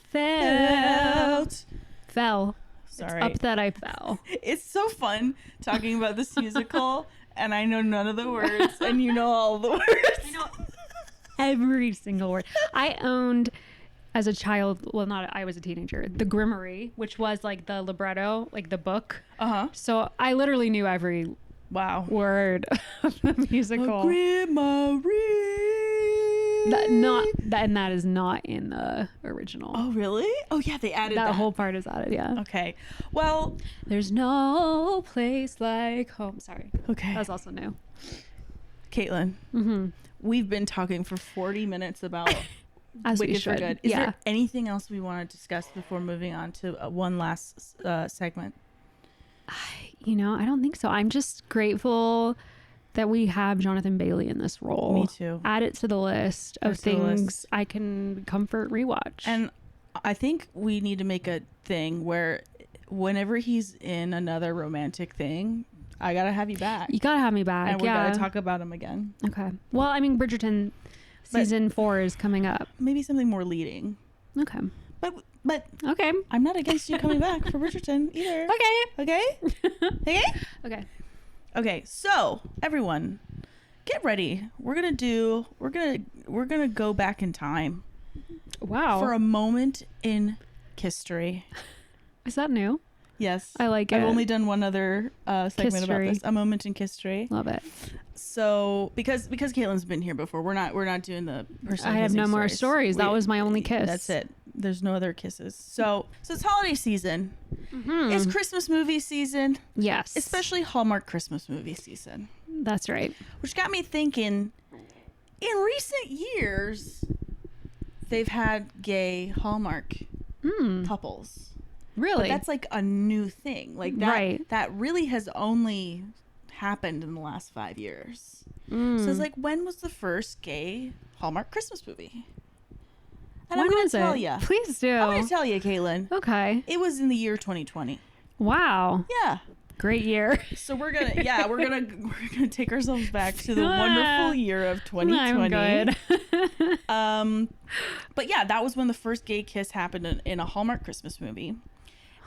fell. Sorry. It's up that I fell. It's so fun talking about this musical, and I know none of the words, and you know all the words. Every single word. I owned as a child, well, not I was a teenager, the Grimmery, which was like the libretto, like the book. Uh-huh. So I literally knew every Wow. word of the musical. And that is not in the original. Oh, really? Oh, yeah, they added that that. whole part is added, yeah. Okay. Well, There's no place like home. Sorry. okay. That's also new. Caitlin, we've been talking for 40 minutes about As we Wicked for should. Good. Is Yeah. there anything else we want to discuss before moving on to one last segment? You know, I don't think so. I'm just grateful that we have Jonathan Bailey in this role. Me too. Add it to the list of Add it to the things list. I can comfort rewatch. And I think we need to make a thing where whenever he's in another romantic thing, I gotta have you back. you gotta have me back. And we yeah. gotta talk about him again. Okay. Well, I mean, Bridgerton But- season 4 is coming up. Maybe something more leading. Okay. But Okay. I'm not against you coming back for Bridgerton either. Okay. Okay? Okay? Okay. Okay, so everyone, get ready. We're gonna go back in time Wow. for a moment in Kisstory. Is that new? Yes. I like I've it. only done one other segment about Kisstory. this. A moment in Kisstory. Love it. So because Caitlin's been here before, we're not doing the person. I have kissing no more stories. That was my only kiss. That's it. There's no other kisses. So it's holiday season. It's Christmas movie season, Yes. especially Hallmark Christmas movie season. That's right. Which got me thinking, in recent years, they've had gay Hallmark couples. Really? But that's like a new thing. Like that, Right. that really has only happened in the last 5 years. So it's like, when was the first gay Hallmark Christmas movie? And When I'm going was to tell it? you. Please do. I'm going to tell you, Caitlin. Okay. It was in the year 2020. Wow. Yeah. Great year. So we're gonna take ourselves back to the wonderful year of 2020. I'm good. But yeah, that was when the first gay kiss happened in a Hallmark Christmas movie.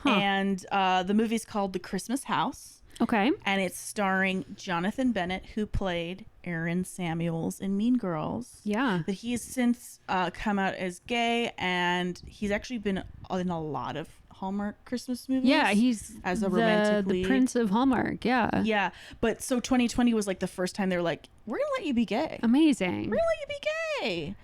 And the movie's called The Christmas House. Okay. And it's starring Jonathan Bennett, who played Aaron Samuels in Mean Girls. Yeah. But he has since come out as gay, and he's actually been in a lot of Hallmark Christmas movies. Yeah, he's as a romantic the lead. Prince of Hallmark. Yeah. Yeah, but so 2020 was like the first time they were like, we're gonna let you be gay. Amazing. We're gonna let you be gay.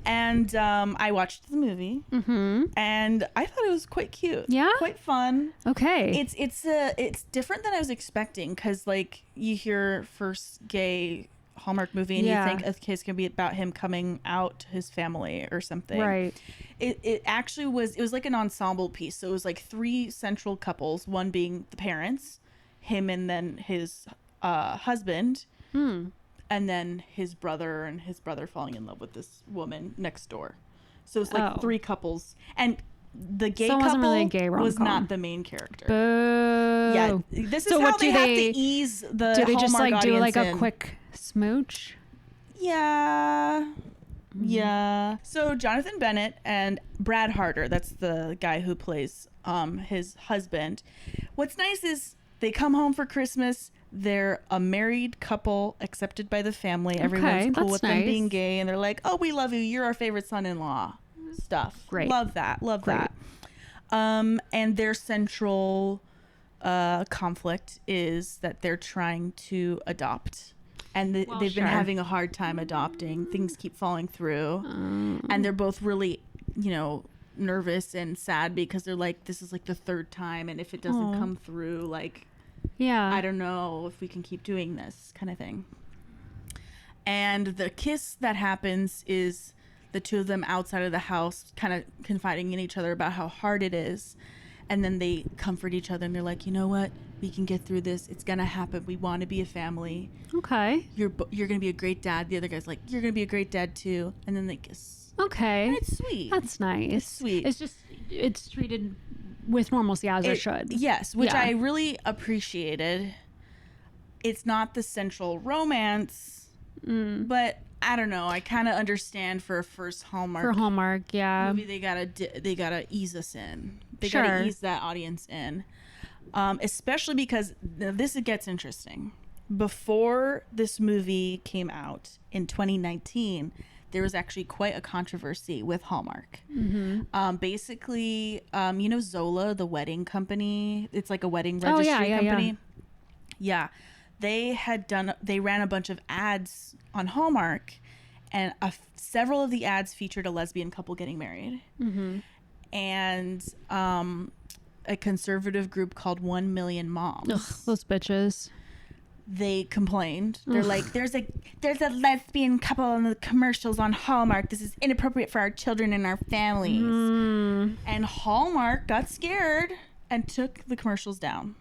And I watched the movie, and I thought it was quite cute. Yeah? Quite fun. Okay. It's different than I was expecting, because like you hear first gay Hallmark movie and Yeah. you think okay, it's gonna be about him coming out to his family or something. Right. It actually was. It was like an ensemble piece. So it was like 3 central couples, one being the parents, him, and then his husband. and then his brother and his brother falling in love with this woman next door. So it's like 3 couples, and the gay So it couple wasn't really a gay was rom-com. not the main character. Boo. Yeah, this is So how what they do have they- to ease the Do they just Hallmark like do like audience a in. quick smooch? Yeah. Yeah. So Jonathan Bennett and Brad Harder, that's the guy who plays his husband. What's nice is they come home for Christmas. They're a married couple accepted by the family. Everyone's cool that's with them nice. being gay, and they're like, "Oh, we love you. You're our favorite son-in-law." Stuff. Great. Love that. Love Great. that. And their central conflict is that they're trying to adopt. And they've been sure. having a hard time adopting. Things keep falling through. And they're both really, nervous and sad because they're like, this is like the 3rd time. And if it doesn't come through, like, Yeah. I don't know if we can keep doing this kind of thing. And the kiss that happens is the 2 of them outside of the house kind of confiding in each other about how hard it is. And then they comfort each other and they're like, you know what? We can get through this. It's going to happen. We want to be a family. Okay. You're going to be a great dad. The other guy's like, you're going to be a great dad too. And then they kiss. Okay. And it's sweet. That's nice. It's sweet. It's just, it's treated with normalcy as it should. Yes, which Yeah. I really appreciated. It's not the central romance, but I don't know. I kind of understand for a first Hallmark For Hallmark, yeah. movie, they gotta ease us in. They Sure. gotta ease that audience in, especially because this gets interesting. Before this movie came out in 2019, there was actually quite a controversy with Hallmark. Basically, Zola, the wedding company. It's like a wedding registry company. Yeah. They ran a bunch of ads on Hallmark, and several of the ads featured a lesbian couple getting married. And a conservative group called 1 Million Moms. Ugh, those bitches. They complained. They're like, there's a lesbian couple in the commercials on Hallmark. This is inappropriate for our children and our families. And Hallmark got scared and took the commercials down.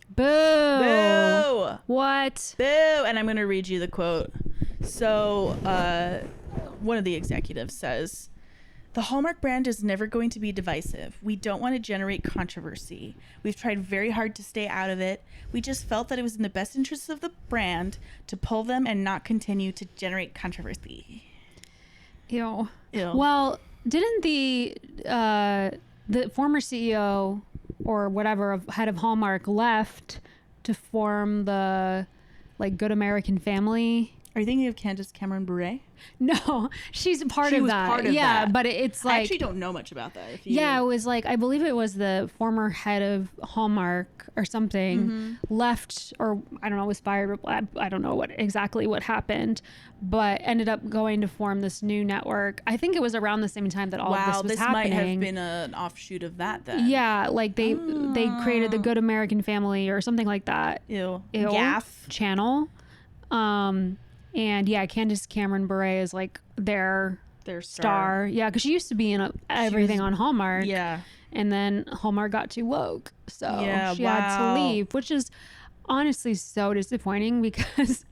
Boo. Boo! What? Boo! And I'm going to read you the quote. So, one of the executives says, "The Hallmark brand is never going to be divisive. We don't want to generate controversy. We've tried very hard to stay out of it. We just felt that it was in the best interest of the brand to pull them and not continue to generate controversy." Ew. Ew. Well, didn't the former CEO or whatever of head of Hallmark left to form the Good American Family? Are you thinking of Candace Cameron Bure? No, she's a part She of was that. part of yeah, that. but it's I like actually don't know much about that. yeah, it was I believe it was the former head of Hallmark or something left, or I don't know, was fired. I don't know exactly what happened, but ended up going to form this new network. I think it was around the same time that all of this was happening. Might have been an offshoot of that then. Yeah, they created the Good American Family or something like that. Ew. Ew. Gaff. Channel. And yeah, Candace Cameron Bure is their star. Yeah, because she used to be in everything on Hallmark. Yeah. And then Hallmark got too woke. So Yeah, she had to wow. leave, which is honestly so disappointing because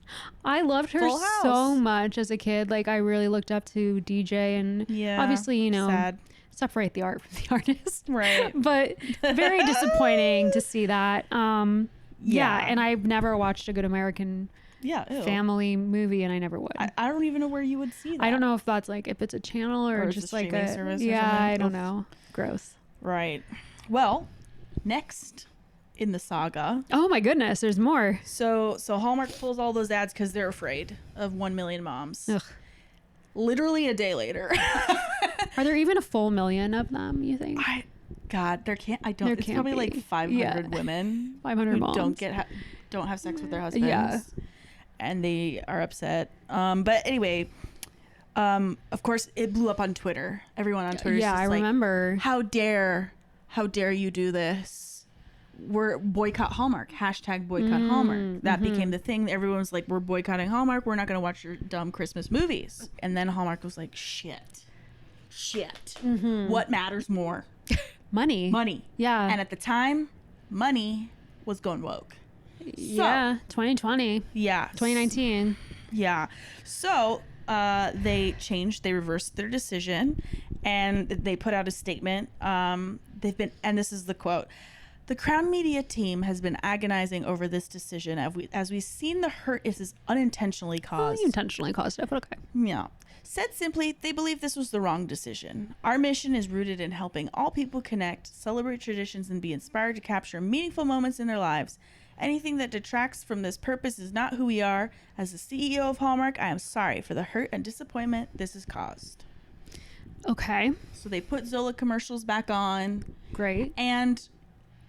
I loved her Full House. so much as a kid. I really looked up to DJ and Yeah. obviously, Sad. separate the art from the artist. Right. But very disappointing to see that. Yeah. Yeah. And I've never watched a Good American Yeah. Ew. Family movie, and I never would. I don't even know where you would see that. I don't know if that's if it's a channel or it's just a streaming service or yeah, something. I don't Oof. know. Gross. Right. Well, next in the saga. Oh my goodness, there's more. So Hallmark pulls all those ads because they're afraid of 1 Million Moms. Ugh. Literally a day later. Are there even a full million of them, you think? There can't. There It's can't probably be. like 500 Yeah. women 500 who moms. don't have sex with their husbands. Yeah. And they are upset. But anyway, of course, it blew up on Twitter. Everyone on Twitter. Yeah, I remember. How dare you do this? We're boycott Hallmark. Hashtag boycott Hallmark. That became the thing. Everyone's like, we're boycotting Hallmark. We're not going to watch your dumb Christmas movies. And then Hallmark was like, shit. What matters more? Money. Money. Yeah. And at the time, money was going woke. Yeah. 2020. Yeah. 2019. Yeah. So they reversed their decision, and they put out a statement. And this is the quote: "The Crown Media team has been agonizing over this decision as we've seen the hurt is unintentionally caused." Well, intentionally caused it, but okay. Yeah. Said simply, they believe this was the wrong decision. Our mission is rooted in helping all people connect, celebrate traditions, and be inspired to capture meaningful moments in their lives. Anything that detracts from this purpose is not who we are. As the CEO of Hallmark, I am sorry for the hurt and disappointment this has caused. Okay. So they put Zola commercials back on. Great. And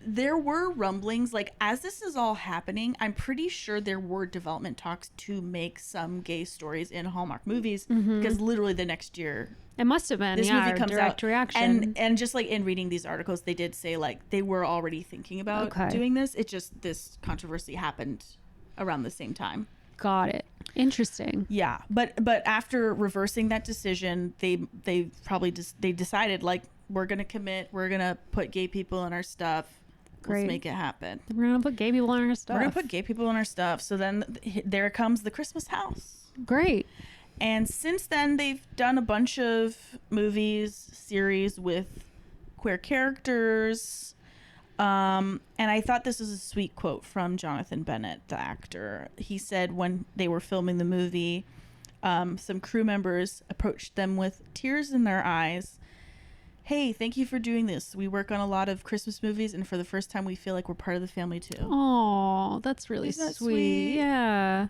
there were rumblings, like, as this is all happening, I'm pretty sure there were development talks to make some gay stories in Hallmark movies, because literally the next year It must have been. this Yeah, movie comes direct out. reaction. And just like in reading these articles, they did say like they were already thinking about Okay. doing this. It just, this controversy happened around the same time. Got it. Interesting. Yeah, but after reversing that decision, they probably just they decided, like, we're gonna commit, we're gonna put gay people in our stuff. Great. Let's make it happen. We're gonna put gay people on our stuff. We're gonna put gay people in our stuff. So then there comes the Christmas house. Great. And since then, they've done a bunch of movies, series with queer characters. And I thought this was a sweet quote from Jonathan Bennett, the actor. He said when they were filming the movie, some crew members approached them with tears in their eyes. "Hey, thank you for doing this. We work on a lot of Christmas movies, and for the first time, we feel like we're part of the family too." Oh, that's really Isn't that sweet. sweet? Yeah.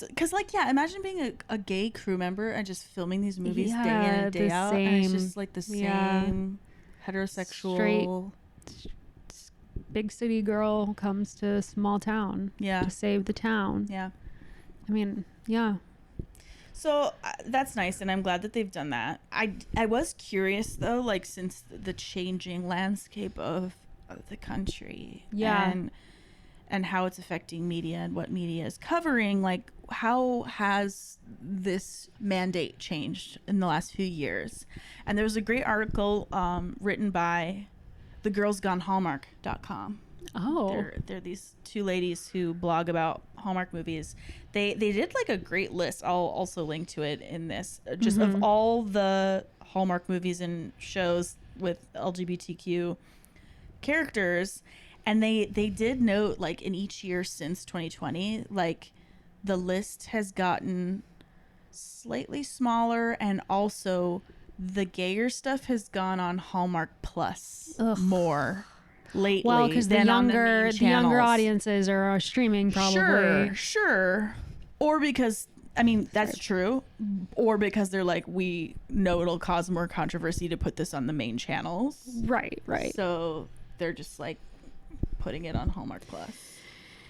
Because, like, yeah, imagine being a gay crew member and just filming these movies day in Yeah, and day the out. And it's same. just like the same Yeah. heterosexual. Big city girl comes to a small town Yeah. to save the town. Yeah. I mean, yeah. So that's nice, and I'm glad that they've done that. I was curious, though, like, since the changing landscape of the country. Yeah. And how it's affecting media and what media is covering, like, how has this mandate changed in the last few years? And there was a great article written by thegirlsgonehallmark.com. Oh. They're these two ladies who blog about Hallmark movies. They did like a great list. I'll also link to it in this, just of all the Hallmark movies and shows with LGBTQ characters. And they did note, like, in each year since 2020, like, the list has gotten slightly smaller, and also the gayer stuff has gone on Hallmark Plus more lately. Well, because the than on younger main channels. audiences are streaming probably. Sure. Or because, I mean, that's true. Or because they're like, we know it'll cause more controversy to put this on the main channels. Right. So they're just like putting it on Hallmark Plus,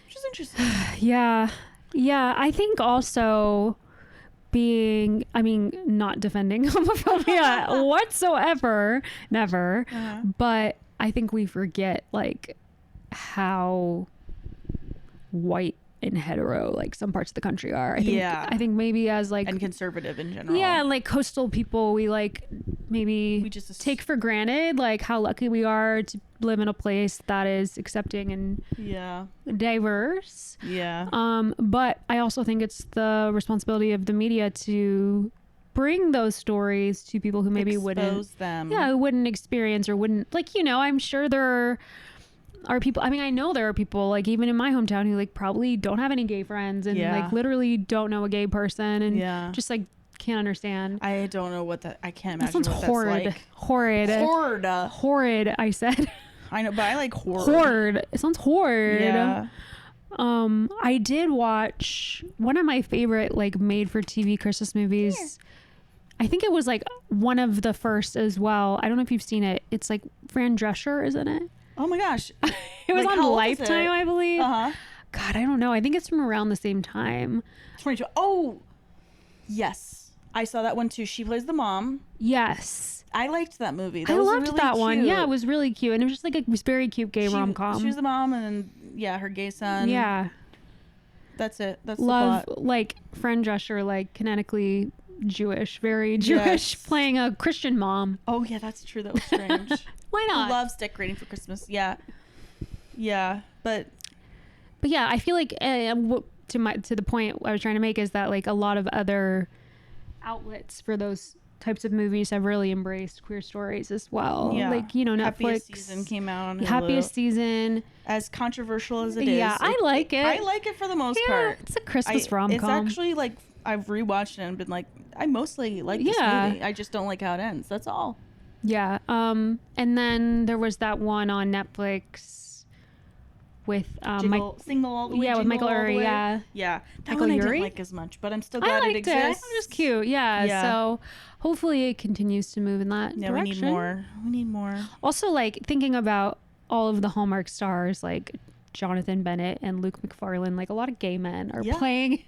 which is interesting. Yeah. I think also not defending homophobia whatsoever, never. But I think we forget, like, how white and hetero, like, some parts of the country are. I think maybe as, like, And conservative in general. yeah, like coastal people, we, like, maybe We just take for granted, like, how lucky we are to live in a place that is accepting and Yeah. diverse. Yeah. But I also think it's the responsibility of the media to bring those stories to people who maybe Expose them. who wouldn't experience or wouldn't, like, you know, I'm sure there are people, I mean, I know there are people, like, even in my hometown who, like, probably don't have any gay friends and Yeah. like literally don't know a gay person and just, like, can't understand. I don't know what that, I can't That imagine sounds what horrid. that's like. Horrid. Horrid, I said. I know, but I like horror. Horrid. It sounds horrid. Yeah. I did watch one of my favorite, like, made for TV Christmas movies. I think it was, like, one of the first as well. I don't know if you've seen it. It's, like, Fran Drescher is in it. Oh my gosh. It was Like, on how old is Lifetime, it? I believe. Uh-huh. God, I don't know. I think it's from around the same time. 22. Oh, yes. I saw that one too. She plays the mom. Yes. I liked that movie. I was loved really that one. cute. Yeah, it was really cute. And it was just like a very cute gay rom-com. She was the mom, and then, yeah, her gay son. Yeah. That's it. That's Love, the plot. like, Fran Drescher, like, canonically Jewish, very Jewish, Yes. playing a Christian mom. Oh, yeah, that's true. That was strange. Why not? Loves decorating for Christmas. Yeah. Yeah. But But yeah, I feel like to to the point I was trying to make is that like a lot of other outlets for those types of movies have really embraced queer stories as well. Yeah. Like, you know, Netflix. Happiest Season came out on Hulu. Happiest Season. As controversial as it is. Yeah, I like it. I like it for the most Yeah, part. it's a Christmas rom-com. It's actually like, I've rewatched it and been like, I mostly like this movie. I just don't like how it ends. That's all. Yeah. And then there was that one on Netflix with Single All the Way. with Jingle Michael All the Urie. Way. Yeah. Yeah. That Michael one I Urie? didn't like as much, but I'm still I glad it liked it. exists. It was cute. Yeah. So hopefully it continues to move in that Yeah, direction. we need more. We need more. Also, like thinking about all of the Hallmark stars, like Jonathan Bennett and Luke McFarlane, like a lot of gay men are playing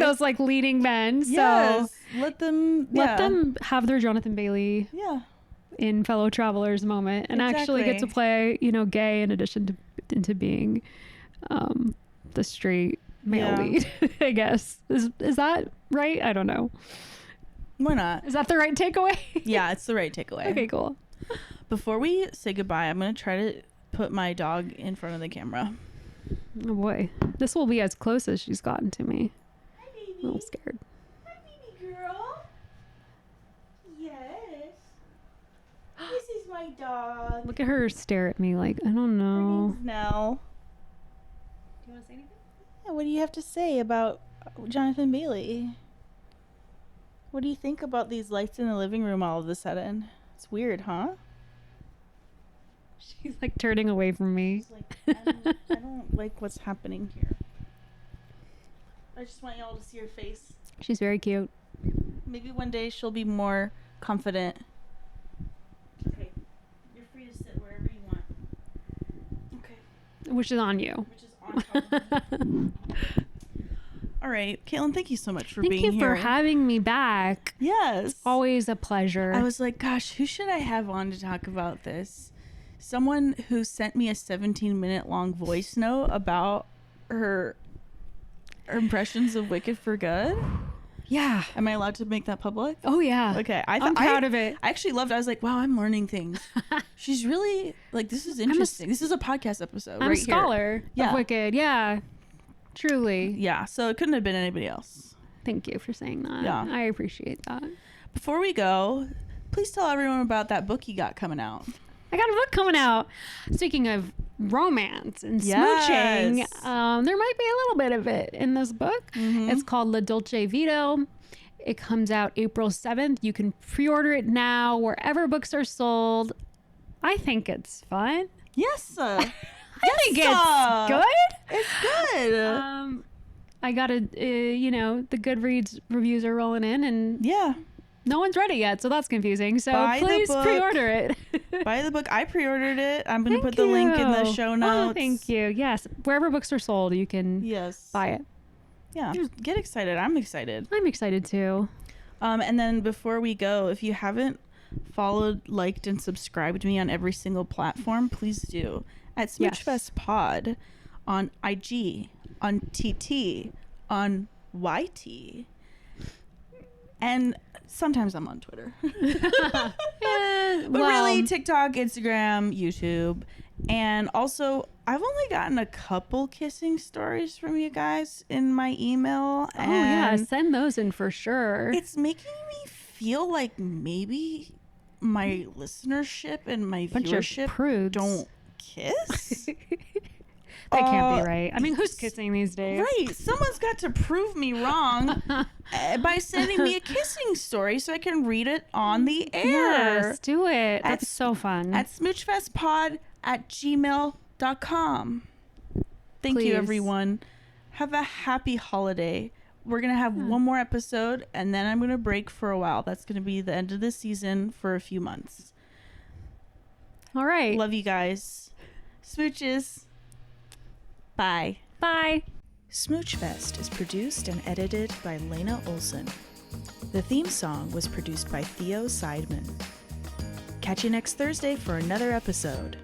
those like leading men. So Yes. Let them have their Jonathan Bailey in Fellow Travelers moment and actually get to play, you know, gay in addition to into being the straight male lead. I guess is that right? I don't know. Why not? Is that the right takeaway? Yeah, it's the right takeaway. Okay, cool. Before we say goodbye, I'm gonna try to put my dog in front of the camera. Oh boy, this will be as close as she's gotten to me. Hi, baby. I'm a little scared. Hi, baby girl. Yes. This is my dog. Look at her stare at me like, I don't Her know. name's Nell. Do you want to say anything? Yeah, what do you have to say about Jonathan Bailey? What do you think about these lights in the living room all of a sudden? It's weird, huh? She's like turning away from me. It's like, I don't like what's happening here. I just want y'all to see her face. She's very cute. Maybe one day she'll be more confident. Okay. You're free to sit wherever you want. Okay. Which is on you. Which is on top of me. All right. Caitlin, thank you so much for being here. Thank you for having me back. Yes. Always a pleasure. I was like, gosh, who should I have on to talk about this? Someone who sent me a 17-minute long voice note about her impressions of Wicked for Good. Yeah. Am I allowed to make that public? Oh, yeah. Okay. I'm proud of it. I actually loved it. I was like, wow, I'm learning things. She's really, like, this is interesting. This is a podcast episode. I'm right a scholar Yeah. of Wicked. Yeah. Truly. Yeah. So it couldn't have been anybody else. Thank you for saying that. Yeah. I appreciate that. Before we go, please tell everyone about that book you got coming out. I got a book coming out. Speaking of romance and Yes. smooching, there might be a little bit of it in this book. Mm-hmm. It's called La Dolce Vito. It comes out April 7th. You can pre-order it now wherever books are sold. I think it's fun. Yes. I think it's good. It's good. I got the Goodreads reviews are rolling in and Yeah. no one's read it yet, so that's confusing. So Buy the please book. pre-order it. Buy the book. I pre-ordered it. I'm going to Thank put the link in the you. show notes. Oh, thank you. Yes, wherever books are sold, you can Yes. buy it. Yeah. Get excited. I'm excited. I'm excited too. And then before we go, if you haven't followed, liked, and subscribed me on every single platform, please do. At Smooch Fest Pod on IG, on TT, on YT, and sometimes I'm on Twitter. But really, TikTok, Instagram, YouTube. And also, I've only gotten a couple kissing stories from you guys in my email. Oh yeah, and send those in for sure. it's making me feel like maybe my listenership and my Bunch of viewership prudes. don't kiss. That can't be right. I mean, who's kissing these days? Right. Someone's got to prove me wrong by sending me a kissing story so I can read it on the air. Yes, do it. That's At- so fun. At smoochfestpod@gmail.com. Thank you, Please. everyone. Have a happy holiday. We're going to have one more episode, and then I'm going to break for a while. That's going to be the end of the season for a few months. All right. Love you guys. Smooches. Bye. Bye. Smooch Fest is produced and edited by Lena Olson. The theme song was produced by Theo Seidman. Catch you next Thursday for another episode.